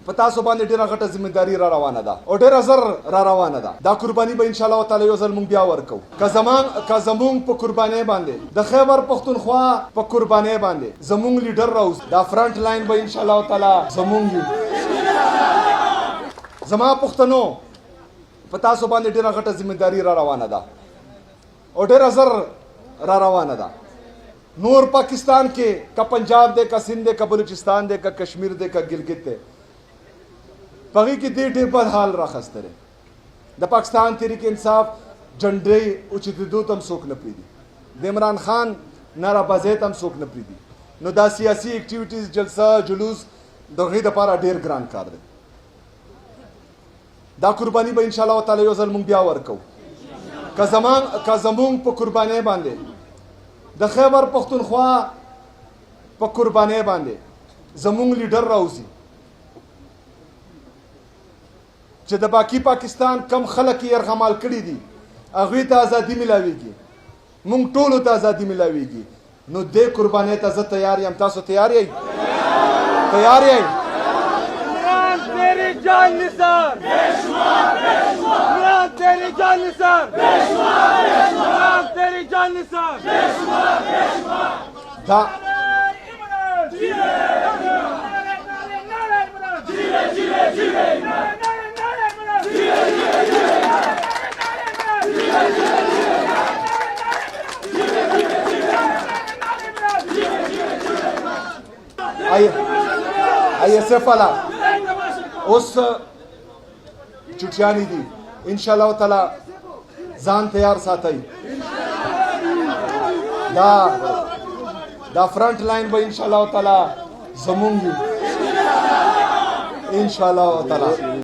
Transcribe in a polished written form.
پتا سو باندې ډیره غټه ځمېداري را روانه ده او ډیره زر را روانه ده. دا قرباني به ان شاء الله تعالی یو ځل مونږ بیا ورکو. که زمونږ په قربانۍ باندې د خیبر پښتونخوا په قربانۍ باندې زمونږ لیډر راوځي، دا فرنٹ لاین به ان شاء الله تعالی زمونږ وي. زما پښتنو پتا سو باندې ډیره غټه ځمېداري را روانه ده او ډیره زر را روانه ده. نور پاکستان کې کا پنجاب دے کا سندھ دے کا بلوچستان دے کا کشمیر دے کا ګلګت دے پغی کې ډېر بد حال راخسته دی. د پاکستان تحریک انصاف جنډې اوچتېدو ته هم څوک نه پرېږدي، د عمران خان نارابازۍ ته هم څوک نه پرېږدي. نو دا سیاسي اکټیویټیز جلسه جلوس د هغې دپاره ډېر ګران کار دی. دا قرباني به انشاءالله تعالی یو ځل مونږ بیا ورکو. که زمونږ په قربانۍ باندې د خیبر پښتونخوا په قربانۍ باندې زمونږ لیډر راوځي چې د باقي پاکستان کم خلک یې یرغمال کړي دي، هغوی ته ازادي میلاویږي، مونږ ټولو ته ازادي میلاویږي. نو دې قربانۍ ته زه تیار یم. تاسو تیار یئ؟ تیار یئ؟ عمران تیری جان نثار عمران تیری جان نثار عمران تیری جان نثار دا ISF والا اوس چټیانی دي ان شاء الله تعالی ځان تیار ساتي. دا فرنٹ لاین به ان شاء الله تعالی زمونږ ان شاء الله تعالی